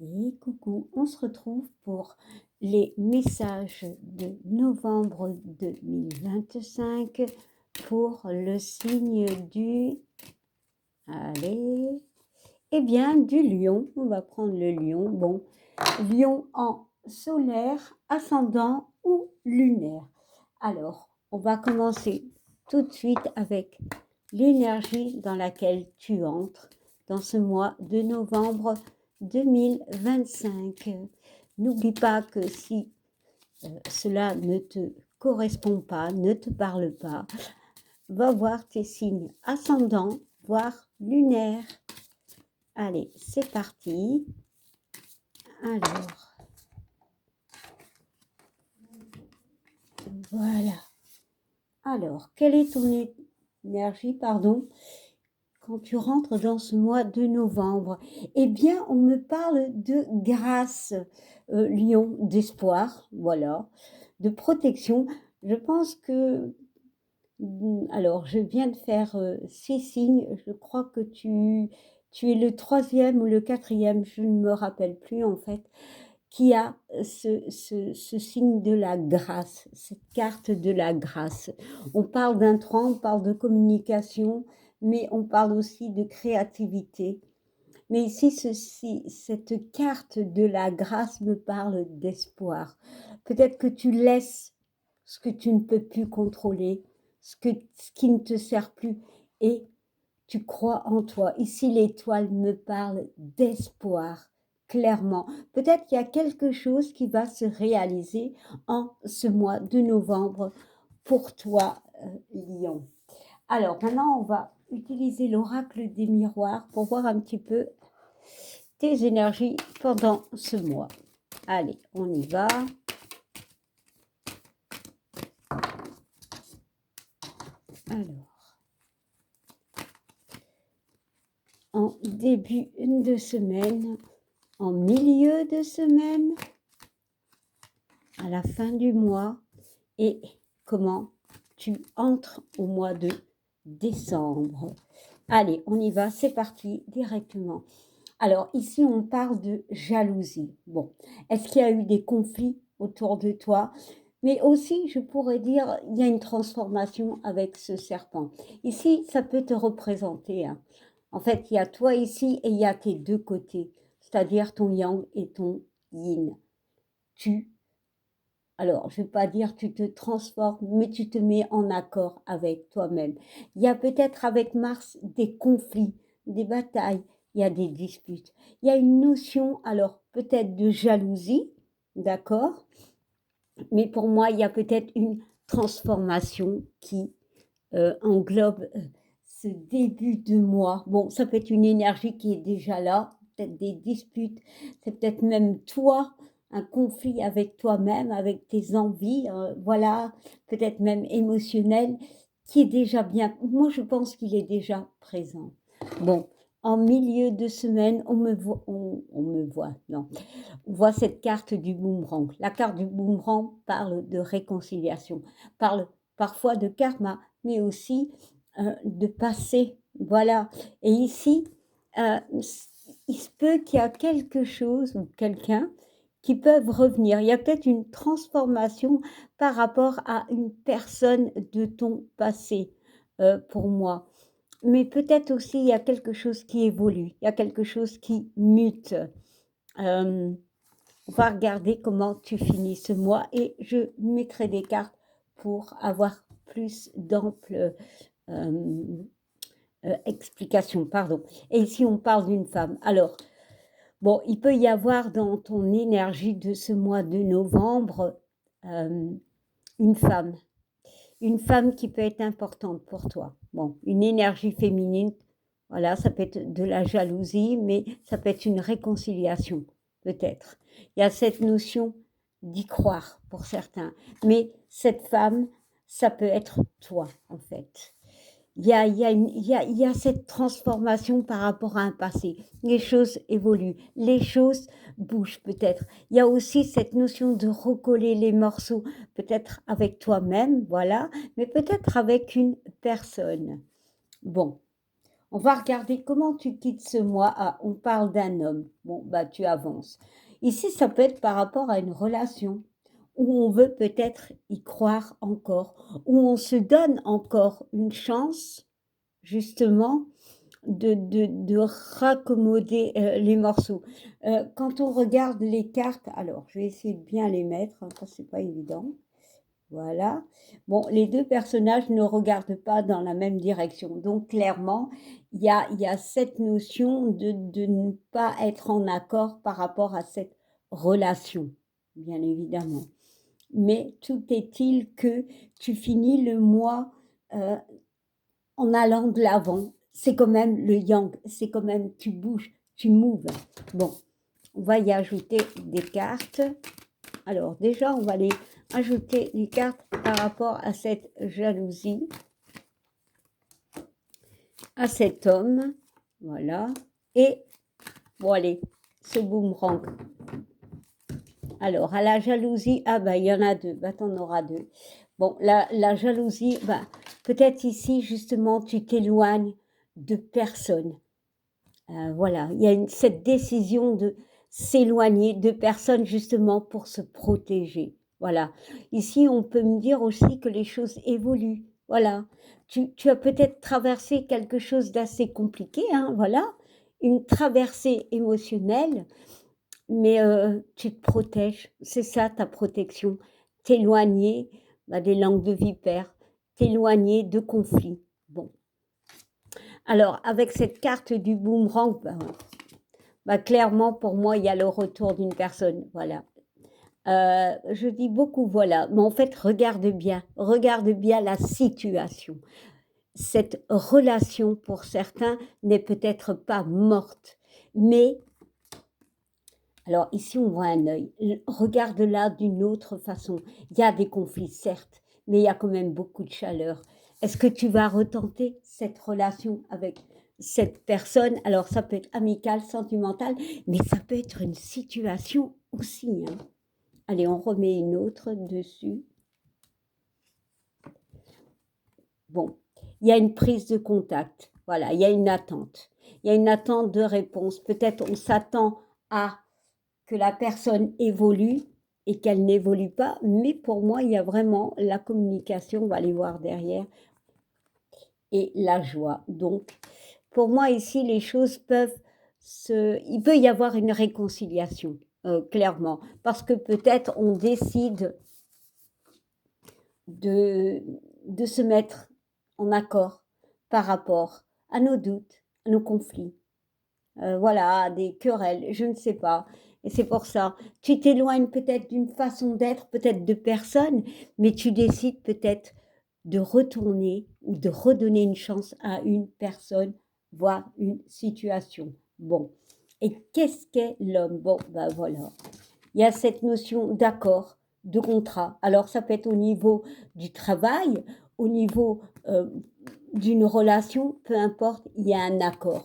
Et coucou, on se retrouve pour les messages de novembre 2025 pour le signe du, allez, eh bien du lion. On va prendre le lion. Bon, lion en solaire, ascendant ou lunaire. Alors, on va commencer tout de suite avec l'énergie dans laquelle tu entres dans ce mois de novembre 2025. N'oublie pas que si cela ne te correspond pas, ne te parle pas, va voir tes signes ascendants, voire lunaires. Allez, c'est parti. Alors, voilà. Alors, quelle est ton énergie, pardon, quand tu rentres dans ce mois de novembre? Eh bien, on me parle de grâce, lion, d'espoir, voilà, de protection. Je pense que, alors je viens de faire 6 signes, je crois que tu es le troisième ou le quatrième, je ne me rappelle plus en fait, qui a ce signe de la grâce, cette carte de la grâce. On parle d'intrant, on parle de communication, mais on parle aussi de créativité. Mais ici, cette carte de la grâce me parle d'espoir. Peut-être que tu laisses ce que tu ne peux plus contrôler, ce qui ne te sert plus, et tu crois en toi. Ici, l'étoile me parle d'espoir, clairement. Peut-être qu'il y a quelque chose qui va se réaliser en ce mois de novembre pour toi, Lion. Alors, maintenant, on va utiliser l'oracle des miroirs pour voir un petit peu tes énergies pendant ce mois. Allez, on y va. Alors, en début de semaine, en milieu de semaine, à la fin du mois, et comment tu entres au mois de décembre. Allez, on y va, c'est parti directement. Alors ici, on parle de jalousie. Bon, est-ce qu'il y a eu des conflits autour de toi? Mais aussi, je pourrais dire, il y a une transformation avec ce serpent. Ici, ça peut te représenter, hein. En fait, il y a toi ici et il y a tes deux côtés, c'est-à-dire ton yang et ton yin. Tu, alors, je ne vais pas dire tu te transformes, mais tu te mets en accord avec toi-même. Il y a peut-être avec Mars des conflits, des batailles, il y a des disputes. Il y a une notion, alors peut-être de jalousie, d'accord? Mais pour moi, il y a peut-être une transformation qui englobe ce début de mois. Bon, ça peut être une énergie qui est déjà là, peut-être des disputes, c'est peut-être même toi, un conflit avec toi-même, avec tes envies, voilà, peut-être même émotionnel, qui est déjà bien. Moi, je pense qu'il est déjà présent. Bon, en milieu de semaine, on me voit, non, on voit cette carte du boomerang. La carte du boomerang parle de réconciliation, parle parfois de karma, mais aussi de passé. Voilà. Et ici, euh, il se peut qu'il y a quelque chose ou quelqu'un qui peuvent revenir. Il y a peut-être une transformation par rapport à une personne de ton passé, pour moi. Mais peut-être aussi il y a quelque chose qui évolue, il y a quelque chose qui mute. Euh, on va regarder comment tu finis ce mois et je mettrai des cartes pour avoir plus d'ample explication. Pardon. Et ici, on parle d'une femme. Alors, bon, il peut y avoir dans ton énergie de ce mois de novembre euh, une femme. Une femme qui peut être importante pour toi. Bon, une énergie féminine, voilà, ça peut être de la jalousie, mais ça peut être une réconciliation, peut-être. Il y a cette notion d'y croire pour certains. Mais cette femme, ça peut être toi, en fait. Il y a cette transformation par rapport à un passé. Les choses évoluent, les choses bougent peut-être. Il y a aussi cette notion de recoller les morceaux, peut-être avec toi-même, voilà, mais peut-être avec une personne. Bon, On va regarder comment tu quittes ce mois. Ah, on parle d'un homme. Bon, bah, tu avances. Ici, ça peut être par rapport à une relation où on veut peut-être y croire encore, où on se donne encore une chance, justement, de raccommoder les morceaux. Quand on regarde les cartes, alors je vais essayer de bien les mettre, hein, parce que c'est pas évident. Voilà. Bon, les deux personnages ne regardent pas dans la même direction. Donc, clairement, il y a cette notion de ne pas être en accord par rapport à cette relation, bien évidemment. Mais tout est-il que tu finis le mois en allant de l'avant. C'est quand même le yang, c'est quand même tu bouges, tu moves. Bon, on va y ajouter des cartes. Alors déjà, on va les ajouter des cartes par rapport à cette jalousie, à cet homme, voilà. Et bon allez, ce boomerang. Alors à la jalousie, ah bah il y en a deux, bah t'en auras deux. Bon, la jalousie, bah peut-être ici justement tu t'éloignes de personnes. Voilà, il y a cette décision de s'éloigner de personnes justement pour se protéger. Voilà. Ici, on peut me dire aussi que les choses évoluent. Voilà. Tu as peut-être traversé quelque chose d'assez compliqué, hein, voilà, une traversée émotionnelle, mais tu te protèges. C'est ça ta protection. T'éloigner bah, des langues de vipère, t'éloigner de conflits. Bon. Alors, avec cette carte du boomerang, bah, clairement, pour moi, il y a le retour d'une personne. Voilà. Je dis beaucoup voilà, mais en fait, regarde bien la situation. Cette relation, pour certains, n'est peut-être pas morte, mais alors ici, on voit un œil. Regarde-la d'une autre façon. Il y a des conflits, certes, mais il y a quand même beaucoup de chaleur. Est-ce que tu vas retenter cette relation avec cette personne? Alors, ça peut être amical, sentimental, mais ça peut être une situation aussi, hein. Allez, on remet une autre dessus. Bon, il y a une prise de contact. Voilà, il y a une attente. Il y a une attente de réponse. Peut-être on s'attend à que la personne évolue et qu'elle n'évolue pas, mais pour moi, il y a vraiment la communication, on va aller voir derrière, et la joie. Donc, pour moi, ici, les choses peuvent il peut y avoir une réconciliation, clairement, parce que peut-être on décide de, de se mettre en accord par rapport à nos doutes, à nos conflits, voilà, des querelles, je ne sais pas. Et c'est pour ça, tu t'éloignes peut-être d'une façon d'être, peut-être de personne, mais tu décides peut-être de retourner ou de redonner une chance à une personne, voire une situation. Bon, et qu'est-ce qu'est l'homme? Bon, ben voilà, il y a cette notion d'accord, de contrat. Alors ça peut être au niveau du travail, au niveau d'une relation, peu importe, il y a un accord.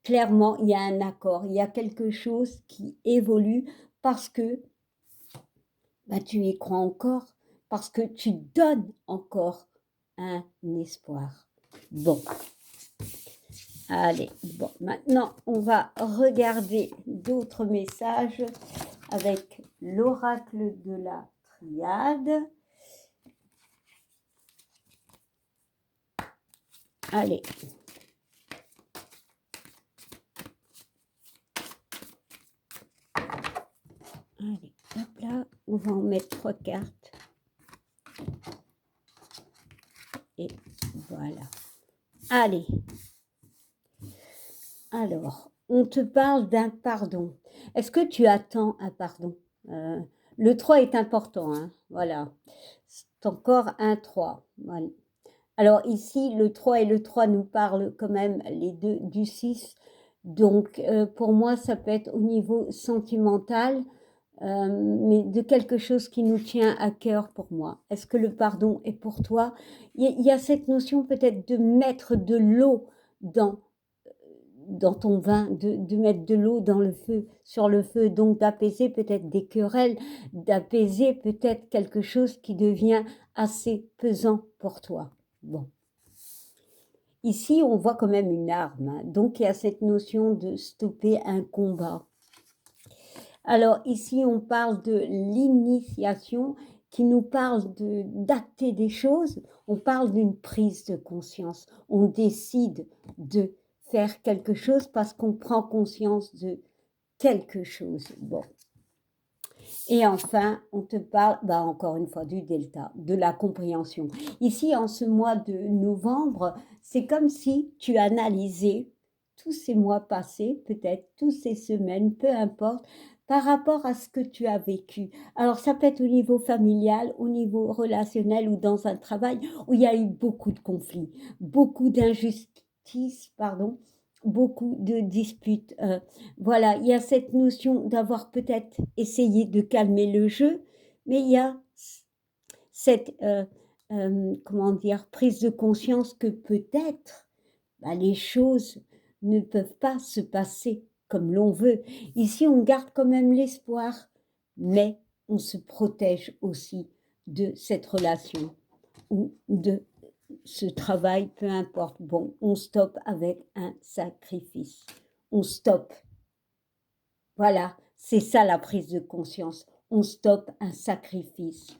Clairement, il y a un accord, il y a quelque chose qui évolue parce que bah, tu y crois encore, parce que tu donnes encore un espoir. Bon, allez, bon, maintenant on va regarder d'autres messages avec l'oracle de la triade. Allez. Allez, hop là, on va en mettre 3 cartes. Et voilà. Allez. Alors, on te parle d'un pardon. Est-ce que tu attends un pardon? Le 3 est important, hein, voilà. C'est encore un 3. Voilà. Alors ici, le 3 et le 3 nous parlent quand même les deux du 6. Donc, pour moi, ça peut être au niveau sentimental, mais de quelque chose qui nous tient à cœur pour moi. Est-ce que le pardon est pour toi? Il y a cette notion peut-être de mettre de l'eau dans ton vin, de mettre de l'eau dans le feu, sur le feu, donc d'apaiser peut-être des querelles, d'apaiser peut-être quelque chose qui devient assez pesant pour toi. Bon. Ici, on voit quand même une arme, hein. Donc il y a cette notion de stopper un combat. Alors ici, on parle de l'initiation qui nous parle d'acter des choses. On parle d'une prise de conscience. On décide de faire quelque chose parce qu'on prend conscience de quelque chose. Bon. Et enfin, on te parle, encore une fois, du delta, de la compréhension. Ici, en ce mois de novembre, c'est comme si tu analysais tous ces mois passés, peut-être, toutes ces semaines, peu importe, par rapport à ce que tu as vécu. Alors, ça peut être au niveau familial, au niveau relationnel ou dans un travail où il y a eu beaucoup de conflits, beaucoup d'injustices, pardon, beaucoup de disputes. Voilà, il y a cette notion d'avoir peut-être essayé de calmer le jeu, mais il y a cette, comment dire, prise de conscience que peut-être les choses ne peuvent pas se passer comme l'on veut. Ici, on garde quand même l'espoir, mais on se protège aussi de cette relation ou de ce travail, peu importe. Bon, on stoppe avec un sacrifice. On stoppe. Voilà, c'est ça la prise de conscience. On stoppe un sacrifice.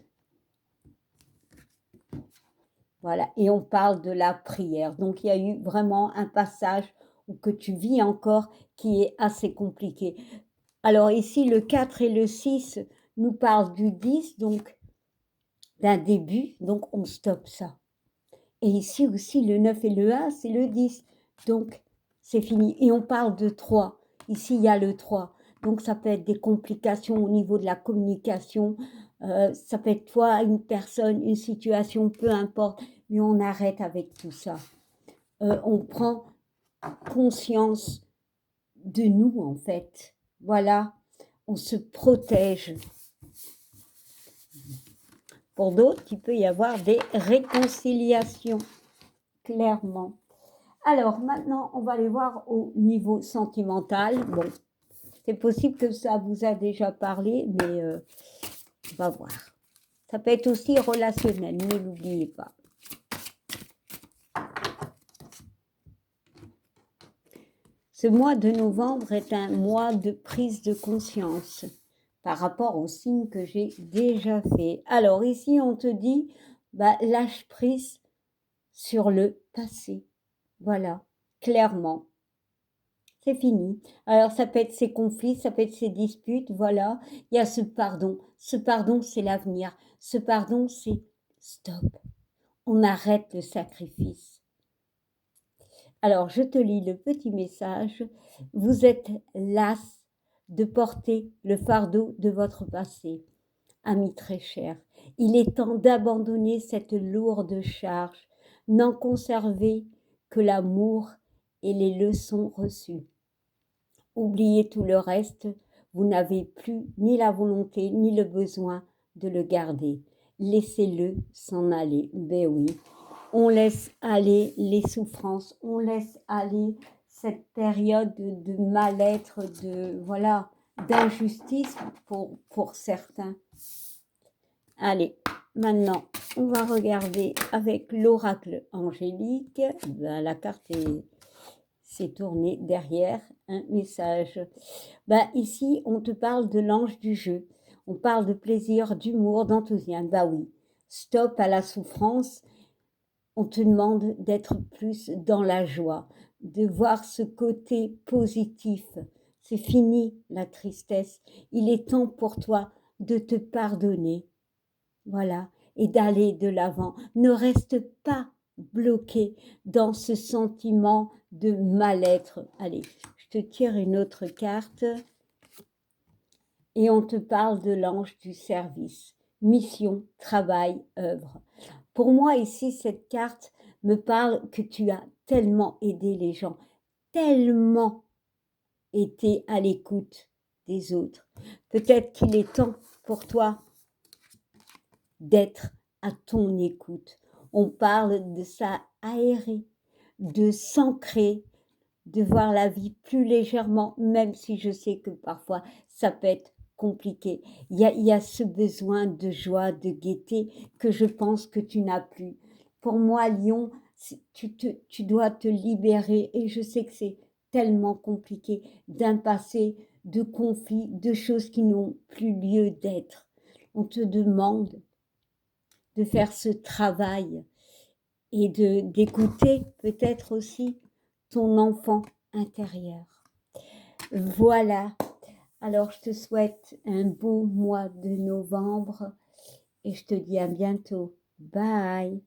Voilà, et on parle de la prière. Donc, il y a eu vraiment un passage que tu vis encore qui est assez compliqué. Alors ici, le 4 et le 6 nous parlent du 10, donc d'un début, donc on stoppe ça. Et ici aussi, le 9 et le 1, c'est le 10, donc c'est fini. Et on parle de 3. Ici, il y a le 3. Donc, ça peut être des complications au niveau de la communication. Ça peut être toi, une personne, une situation, peu importe. Mais on arrête avec tout ça. On prend conscience de nous, en fait. Voilà, on se protège. Pour d'autres, il peut y avoir des réconciliations, clairement. Alors, maintenant, on va aller voir au niveau sentimental. Bon, c'est possible que ça vous a déjà parlé, mais on va voir. Ça peut être aussi relationnel, ne l'oubliez pas. Ce mois de novembre est un mois de prise de conscience par rapport aux signes que j'ai déjà fait. Alors ici, on te dit, lâche prise sur le passé. Voilà, clairement. C'est fini. Alors ça peut être ces conflits, ça peut être ces disputes, voilà. Il y a ce pardon. Ce pardon, c'est l'avenir. Ce pardon, c'est stop. On arrête le sacrifice. Alors, je te lis le petit message. Vous êtes las de porter le fardeau de votre passé. Ami très cher, il est temps d'abandonner cette lourde charge. N'en conservez que l'amour et les leçons reçues. Oubliez tout le reste, vous n'avez plus ni la volonté ni le besoin de le garder. Laissez-le s'en aller. Ben oui, on laisse aller les souffrances, on laisse aller cette période de mal-être, voilà, d'injustice pour certains. Allez, maintenant, on va regarder avec l'oracle angélique. La carte s'est tournée derrière un message. Ici, on te parle de l'ange du jeu. On parle de plaisir, d'humour, d'enthousiasme. Oui, stop à la souffrance. On te demande d'être plus dans la joie, de voir ce côté positif. C'est fini la tristesse. Il est temps pour toi de te pardonner. Voilà, et d'aller de l'avant. Ne reste pas bloqué dans ce sentiment de mal-être. Allez, je te tire une autre carte et on te parle de l'ange du service. Mission, travail, œuvre. Pour moi, ici, cette carte me parle que tu as tellement aidé les gens, tellement été à l'écoute des autres. Peut-être qu'il est temps pour toi d'être à ton écoute. On parle de s'aérer, de s'ancrer, de voir la vie plus légèrement, même si je sais que parfois ça peut être compliqué. Il y a ce besoin de joie, de gaieté que je pense que tu n'as plus. Pour moi, Lion, tu dois te libérer et je sais que c'est tellement compliqué d'un passé de conflits, de choses qui n'ont plus lieu d'être. On te demande de faire ce travail et d'écouter peut-être aussi ton enfant intérieur. Voilà. Alors, je te souhaite un beau mois de novembre et je te dis à bientôt. Bye.